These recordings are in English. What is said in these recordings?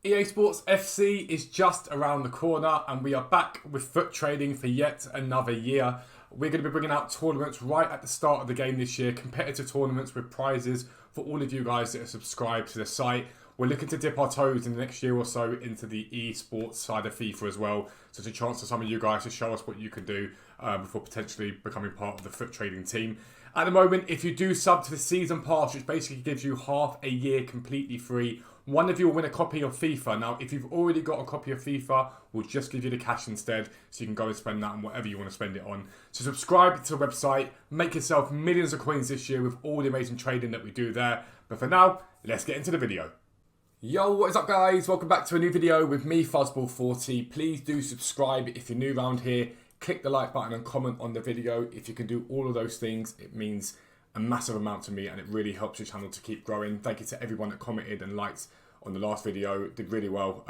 EA Sports FC is just around the corner and we are back with foot trading for yet another year. We're going to be bringing out tournaments right at the start of the game this year, competitive tournaments with prizes for all of you guys that are subscribed to the site. We're looking to dip our toes in the next year or so into the esports side of FIFA as well. So it's a chance for some of you guys to show us what you can do before potentially becoming part of the foot trading team. At the moment, if you do sub to the season pass, which basically gives you half a year completely free, one of you will win a copy of FIFA. Now, if you've already got a copy of FIFA, we'll just give you the cash instead, so you can go and spend that on whatever you want to spend it on. So subscribe to the website, make yourself millions of coins this year with all the amazing trading that we do there. But for now, let's get into the video. Yo, what is up guys? Welcome back to a new video with me, Fuzzball40. Please do subscribe if you're new around here. Click the like button and comment on the video. If you can do all of those things, it means a massive amount to me and it really helps the channel to keep growing. Thank you to everyone that commented and liked on the last video. It did really well.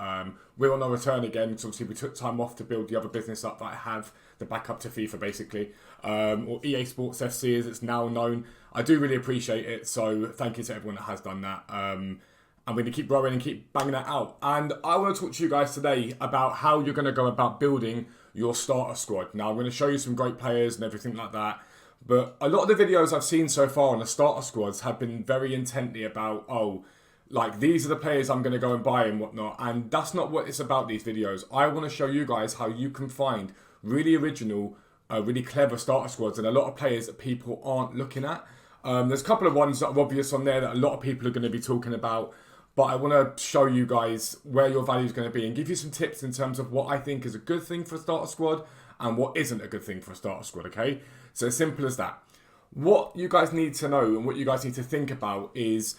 We're on our return again, so obviously we took time off to build the other business up that I have, the backup to FIFA basically, or EA Sports FC as it's now known. I do really appreciate it, so thank you to everyone that has done that. I'm going to keep growing and keep banging that out. And I want to talk to you guys today about how you're going to go about building your starter squad. Now, I'm going to show you some great players and everything like that. But a lot of the videos I've seen so far on the starter squads have been very intently about, like these are the players I'm going to go and buy and whatnot. And that's not what it's about, these videos. I want to show you guys how you can find really original, really clever starter squads and a lot of players that people aren't looking at. There's a couple of ones that are obvious on there that a lot of people are going to be talking about. But I want to show you guys where your value is going to be and give you some tips in terms of what I think is a good thing for a starter squad and what isn't a good thing for a starter squad, okay? So as simple as that. What you guys need to know and what you guys need to think about is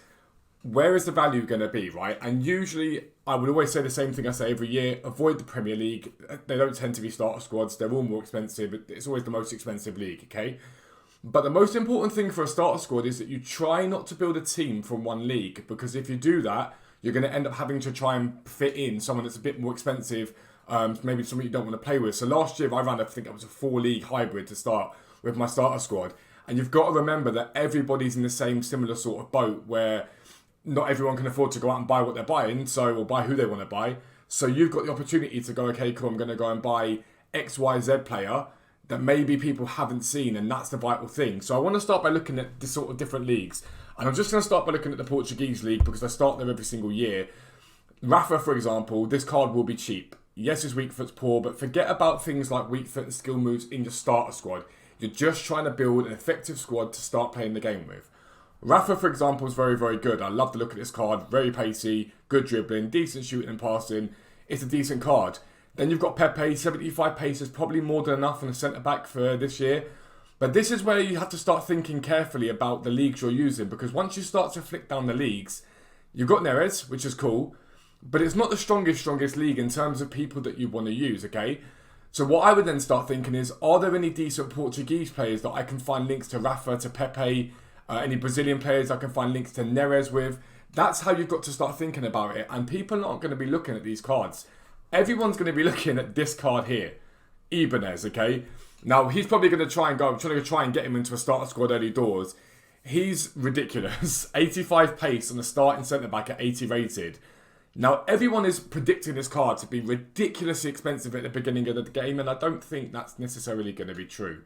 where is the value going to be, right? And usually, I would always say the same thing I say every year, avoid the Premier League. They don't tend to be starter squads. They're all more expensive. It's always the most expensive league, okay? But the most important thing for a starter squad is that you try not to build a team from one league, because if you do that, you're going to end up having to try and fit in someone that's a bit more expensive, maybe someone you don't want to play with. So last year I ran, I think it was a 4-league hybrid to start with my starter squad. And you've got to remember that everybody's in the same similar sort of boat where not everyone can afford to go out and buy what they're buying, or buy who they want to buy. So you've got the opportunity to go, okay, cool, I'm going to go and buy XYZ player that maybe people haven't seen, and that's the vital thing. So I want to start by looking at the sort of different leagues. And I'm just going to start by looking at the Portuguese league because I start there every single year. Rafa, for example, this card will be cheap. Yes, his weak foot's poor, but forget about things like weak foot and skill moves in your starter squad. You're just trying to build an effective squad to start playing the game with. Rafa, for example, is very, very good. I love the look of this card. Very pacey, good dribbling, decent shooting and passing. It's a decent card. Then you've got Pepe, 75 pace is probably more than enough on the centre-back for this year. But this is where you have to start thinking carefully about the leagues you're using, because once you start to flick down the leagues, you've got Neres, which is cool, but it's not the strongest league in terms of people that you want to use, okay? So what I would then start thinking is, are there any decent Portuguese players that I can find links to Rafa, to Pepe, any Brazilian players I can find links to Neres with? That's how you've got to start thinking about it, and people aren't going to be looking at these cards. Everyone's going to be looking at this card here, Ibanez, okay? Now, he's probably going to try and get him into a starter squad early doors. He's ridiculous. 85 pace on the starting centre-back at 80 rated. Now, everyone is predicting this card to be ridiculously expensive at the beginning of the game, and I don't think that's necessarily going to be true.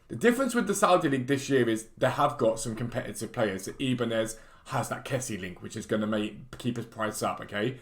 The difference with the Saudi League this year is they have got some competitive players. So Ibanez has that Kessie link, which is going to keep his price up, okay?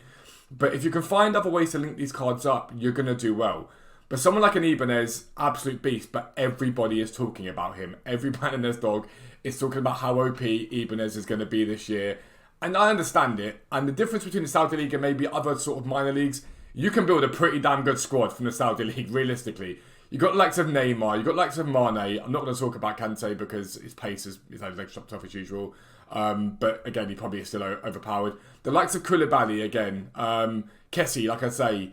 But if you can find other ways to link these cards up, you're going to do well. But someone like an Ibanez, absolute beast, but everybody is talking about him. Every man and their dog is talking about how OP Ibanez is going to be this year. And I understand it. And the difference between the Saudi League and maybe other sort of minor leagues, you can build a pretty damn good squad from the Saudi League, realistically. You've got the likes of Neymar, you've got the likes of Mane. I'm not going to talk about Kante because his pace is his legs chopped off as usual. But again, he probably is still overpowered. The likes of Koulibaly again. Kessie, like I say,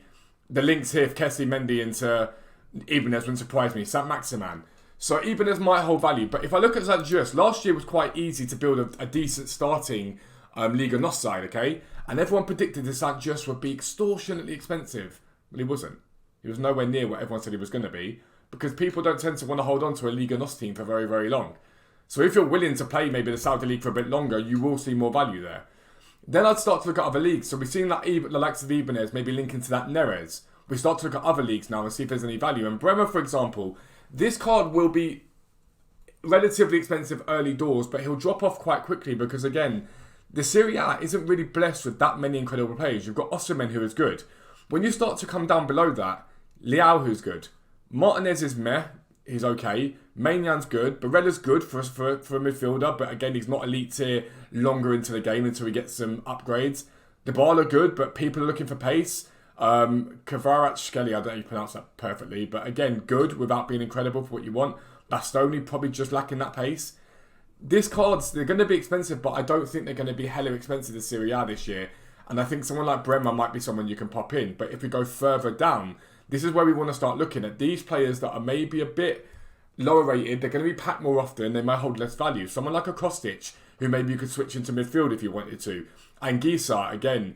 the links here of Kessie, Mendy into Ibanez wouldn't surprise me. Saint-Maximin. So Ibanez might hold value. But if I look at Saint Just, last year was quite easy to build a decent starting Liga NOS side, okay? And everyone predicted that Saint Just would be extortionately expensive. Well, he wasn't. He was nowhere near what everyone said he was going to be, because people don't tend to want to hold on to a Liga NOS team for very, very long. So if you're willing to play maybe the Saudi League for a bit longer, you will see more value there. Then I'd start to look at other leagues. So we've seen that the likes of Ibanez maybe linking to that Neres. We start to look at other leagues now and see if there's any value. And Bremer, for example, this card will be relatively expensive early doors, but he'll drop off quite quickly because, again, the Serie A isn't really blessed with that many incredible players. You've got Osimhen, who is good. When you start to come down below that, Leao, who's good. Martinez is meh. He's okay. Maignan good. Barella's good for a midfielder, but again, he's not elite tier longer into the game until we get some upgrades. Dybala good, but people are looking for pace. Kvaratskhelia, I don't know if you pronounce that perfectly, but again, good without being incredible for what you want. Bastoni probably just lacking that pace. These cards, they're going to be expensive, but I don't think they're going to be hella expensive in Serie A this year. And I think someone like Bremer might be someone you can pop in. But if we go further down, this is where we want to start looking at these players that are maybe a bit lower rated. They're going to be packed more often. They might hold less value. Someone like a Kostic, who maybe you could switch into midfield if you wanted to. And Gisa, again,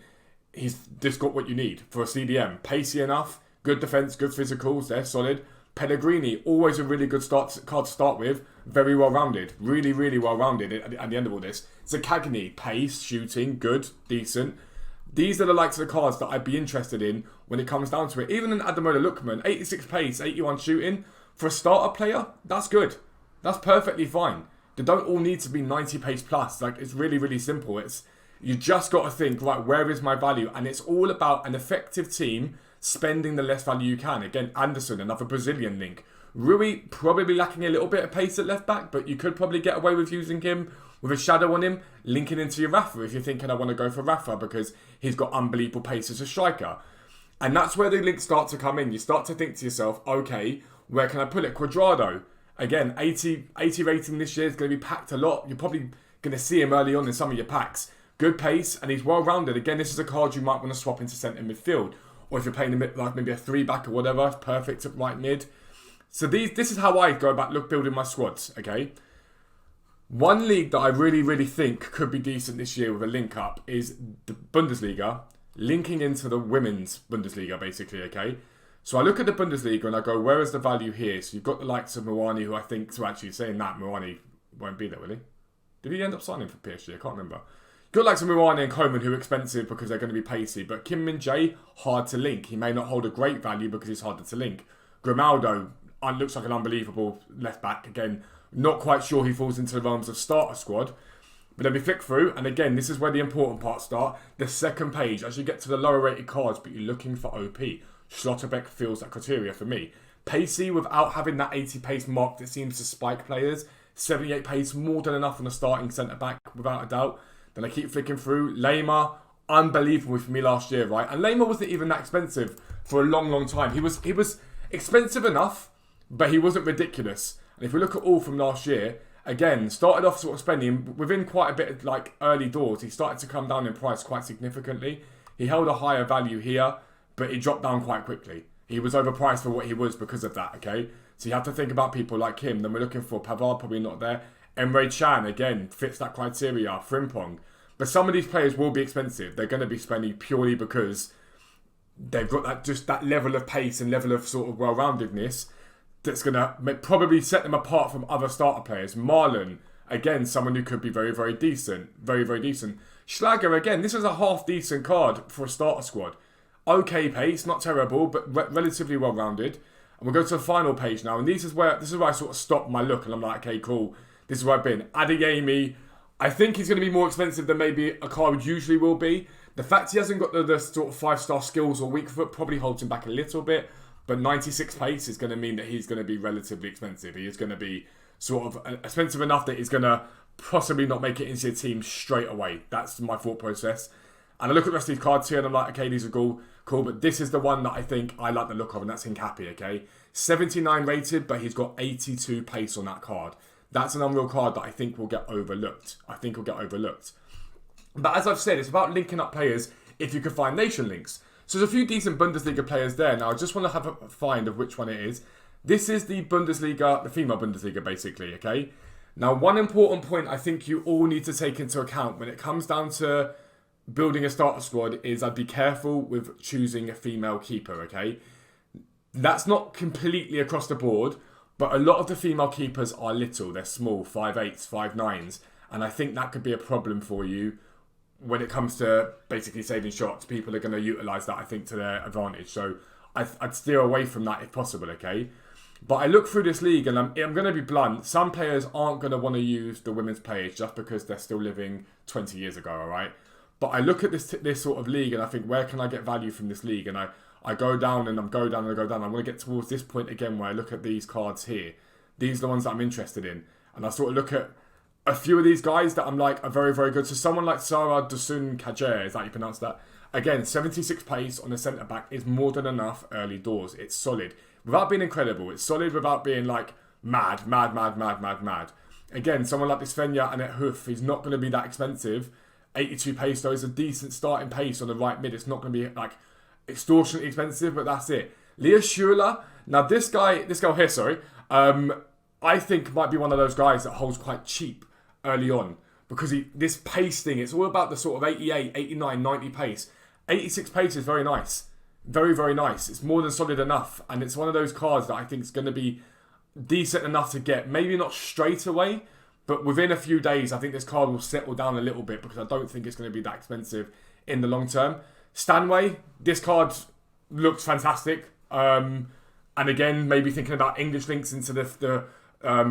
he's just got what you need for a CDM. Pacey enough, good defence, good physicals, they're solid. Pellegrini, always a really good card to start with. Very well-rounded. Really, really well-rounded at the end of all this. Zakagni, pace, shooting, good, decent. These are the likes of the cards that I'd be interested in when it comes down to it. Even an Ademola Lookman, 86 pace, 81 shooting. For a starter player, that's good. That's perfectly fine. They don't all need to be 90 pace plus. Like, it's really, really simple. You just got to think, right, where is my value? And it's all about an effective team spending the less value you can. Again, Anderson, another Brazilian link. Rui, probably lacking a little bit of pace at left back, but you could probably get away with using him with a shadow on him, linking into your Rafa if you're thinking I want to go for Rafa because he's got unbelievable pace as a striker. And that's where the links start to come in. You start to think to yourself, okay, where can I put it? Quadrado, again, 80 rating this year is going to be packed a lot. You're probably going to see him early on in some of your packs. Good pace, and he's well-rounded. Again, this is a card you might want to swap into centre midfield. Or if you're playing like maybe a 3-back or whatever, it's perfect at right mid. So this is how I go about building my squads, okay? One league that I really, really think could be decent this year with a link up is the Bundesliga, linking into the women's Bundesliga, basically, okay? So I look at the Bundesliga and I go, where is the value here? So you've got the likes of Moani, who I think, so actually saying that, Moani won't be there, will he? Did he end up signing for PSG? I can't remember. You've got likes of Moani and Coman, who are expensive because they're going to be pacey, but Kim Min-jae, hard to link. He may not hold a great value because he's harder to link. Grimaldo looks like an unbelievable left back. Again, not quite sure he falls into the realms of starter squad. But then we flick through, and again, this is where the important parts start. The second page, as you get to the lower rated cards, but you're looking for OP. Schlotterbeck fills that criteria for me. Pacey without having that 80 pace mark that seems to spike players. 78 pace, more than enough on a starting centre back, without a doubt. Then I keep flicking through. Lema, unbelievable for me last year, right? And Lema wasn't even that expensive for a long, long time. He was expensive enough, but he wasn't ridiculous. And if we look at all from last year, again, started off sort of spending within quite a bit of like early doors. He started to come down in price quite significantly. He held a higher value here, but he dropped down quite quickly. He was overpriced for what he was because of that, okay? So you have to think about people like him. Then we're looking for Pavard, probably not there. Emre Can, again, fits that criteria. Frimpong. But some of these players will be expensive. They're going to be spending purely because they've got that level of pace and level of sort of well-roundedness that's going to probably set them apart from other starter players. Marlon, again, someone who could be very, very decent. Very, very decent. Schlager, again, this is a half-decent card for a starter squad. Okay pace, not terrible, but relatively well-rounded. And we'll go to the final page now. And this is where I sort of stop my look and I'm like, okay, cool. This is where I've been. Adeyemi, I think he's going to be more expensive than maybe a card usually will be. The fact he hasn't got the sort of 5-star skills or weak foot probably holds him back a little bit. But 96 pace is going to mean that he's going to be relatively expensive. He is going to be sort of expensive enough that he's going to possibly not make it into your team straight away. That's my thought process. And I look at the rest of these cards here and I'm like, okay, these are cool. But this is the one that I think I like the look of, and that's Hincapie, okay? 79 rated, but he's got 82 pace on that card. That's an unreal card that I think will get overlooked. But as I've said, it's about linking up players if you can find nation links. So there's a few decent Bundesliga players there. Now, I just want to have a find of which one it is. This is the Bundesliga, the female Bundesliga, basically, okay? Now, one important point I think you all need to take into account when it comes down to building a starter squad is I'd be careful with choosing a female keeper, okay? That's not completely across the board, but a lot of the female keepers are little. They're small, 5'8", 5'9", and I think that could be a problem for you when it comes to basically saving shots, people are going to utilise that, I think, to their advantage. So I'd steer away from that if possible, okay? But I look through this league and I'm going to be blunt. Some players aren't going to want to use the women's page just because they're still living 20 years ago, all right? But I look at this sort of league and I think, where can I get value from this league? And I go down and I go down and I go down. I want to get towards this point again where I look at these cards here. These are the ones that I'm interested in. And I sort of look at a few of these guys that I'm like are very, very good. So someone like Sarah Dusun Kajer, is that how you pronounce that? Again, 76 pace on the centre back is more than enough early doors. It's solid. Without being incredible. It's solid without being like mad. Again, someone like this Fenya and Hoof, he's not going to be that expensive. 82 pace though is a decent starting pace on the right mid. It's not going to be like extortionately expensive, but that's it. Leah Schuler. Now this girl here, sorry, I think might be one of those guys that holds quite cheap early on because this pace thing, it's all about the sort of 88, 89, 90 pace. 86 pace is very nice. Very, very nice. It's more than solid enough. And it's one of those cards that I think is going to be decent enough to get. Maybe not straight away, but within a few days, I think this card will settle down a little bit because I don't think it's going to be that expensive in the long term. Stanway, this card looks fantastic. And again, maybe thinking about English links into the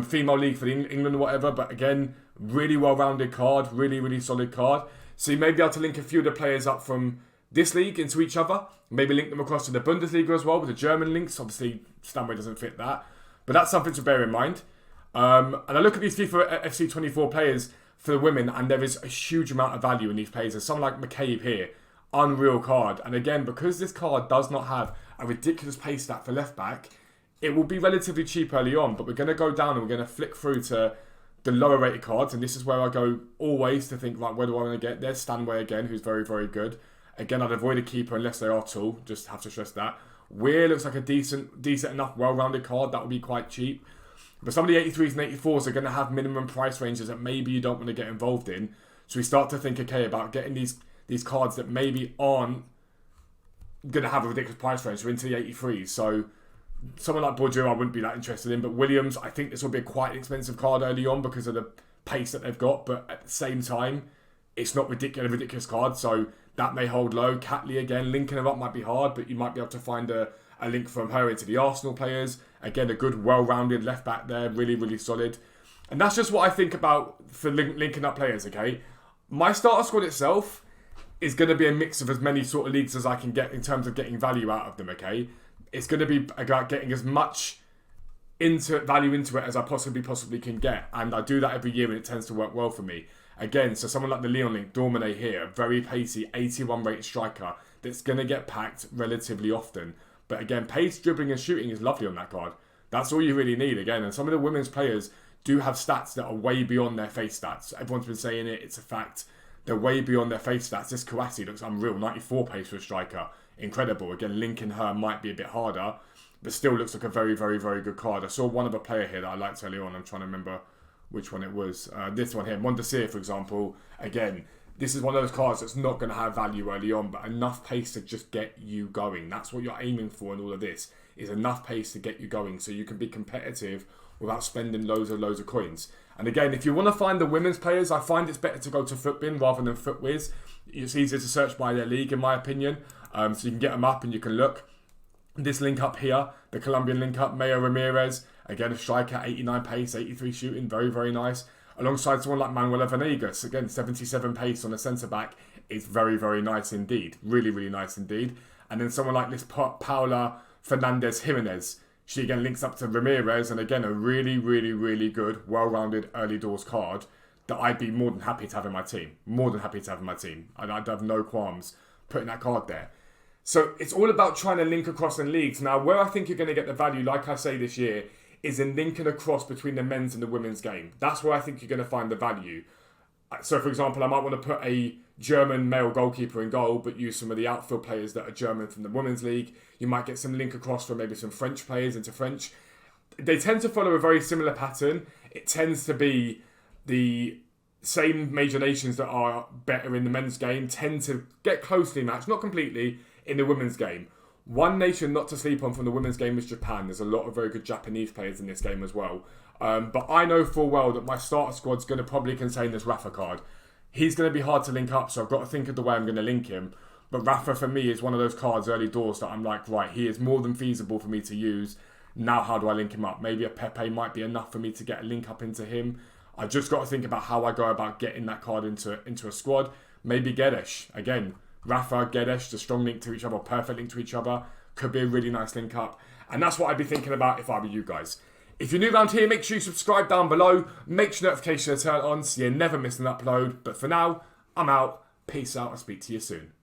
female league for England or whatever. But again, really well-rounded card. Really, really solid card. So you may be able to link a few of the players up from this league into each other. Maybe link them across to the Bundesliga as well with the German links. Obviously, Stanway doesn't fit that. But that's something to bear in mind. And I look at these FIFA FC 24 players for the women, and there is a huge amount of value in these players. There's someone like McCabe here. Unreal card. And again, because this card does not have a ridiculous pace stat for left back, it will be relatively cheap early on. But we're going to go down and we're going to flick through to the lower rated cards. And this is where I go always to think, right, where do I want to get? There's Stanway again, who's very, very good. Again, I'd avoid a keeper unless they are tall. Just have to stress that. Weir looks like a decent enough, well-rounded card. That would be quite cheap. But some of the 83s and 84s are going to have minimum price ranges that maybe you don't want to get involved in. So we start to think, okay, about getting these cards that maybe aren't going to have a ridiculous price range. So into the 83s. So someone like Bourdieu I wouldn't be that interested in. But Williams, I think this will be a quite expensive card early on because of the pace that they've got. But at the same time, it's not a ridiculous card. So that may hold low. Catley again, linking her up might be hard, but you might be able to find a link from her into the Arsenal players. Again, a good, well-rounded left back there, really, really solid. And that's just what I think about for linking up players, okay? My starter squad itself is going to be a mix of as many sort of leagues as I can get in terms of getting value out of them, okay? It's going to be about getting as much value into it as I possibly can get. And I do that every year and it tends to work well for me. Again, so someone like the Leon link, Dormane here, a very pacey 81 rated striker that's going to get packed relatively often. But again, pace, dribbling and shooting is lovely on that card. That's all you really need, again. And some of the women's players do have stats that are way beyond their face stats. Everyone's been saying it, it's a fact. They're way beyond their face stats. This Kouassi looks unreal, 94 pace for a striker. Incredible. Again, linking her might be a bit harder, but still looks like a very, very, very good card. I saw one other player here that I liked earlier on. I'm trying to remember which one it was. This one here, Mondesir, for example. Again, this is one of those cards that's not going to have value early on, but enough pace to just get you going. That's what you're aiming for in all of this, is enough pace to get you going so you can be competitive without spending loads of coins. And again, if you want to find the women's players, I find it's better to go to Footbin rather than FootWiz. It's easier to search by their league, in my opinion. So you can get them up and you can look. This link up here, the Colombian link up, Maya Ramirez. Again, a striker, 89 pace, 83 shooting, very, very nice. Alongside someone like Manuela Venegas, again, 77 pace on the centre-back. It's very, very nice indeed. Really, really nice indeed. And then someone like this Paula Fernandez Jimenez. She again links up to Ramirez, and again, a really, really, really good, well-rounded early doors card that I'd be more than happy to have in my team. More than happy to have in my team. I'd have no qualms putting that card there. So it's all about trying to link across in leagues. Now, where I think you're going to get the value, like I say this year, is in linking across between the men's and the women's game. That's where I think you're going to find the value. So, for example, I might want to put a German male goalkeeper in goal, but use some of the outfield players that are German from the women's league. You might get some link across from maybe some French players into French. They tend to follow a very similar pattern. It tends to be the same major nations that are better in the men's game tend to get closely matched, not completely, in the women's game. One nation not to sleep on from the women's game is Japan. There's a lot of very good Japanese players in this game as well. But I know full well that my starter squad's going to probably contain this Rafa card. He's going to be hard to link up, so I've got to think of the way I'm going to link him. But Rafa, for me, is one of those cards early doors that I'm like, right, he is more than feasible for me to use. Now, how do I link him up? Maybe a Pepe might be enough for me to get a link up into him. I've just got to think about how I go about getting that card into a squad. Maybe Guedes. Again, Rafa, Guedes, the strong link to each other, perfect link to each other. Could be a really nice link up. And that's what I'd be thinking about if I were you guys. If you're new around here, make sure you subscribe down below. Make sure notifications are turned on so you never miss an upload. But for now, I'm out. Peace out. I'll speak to you soon.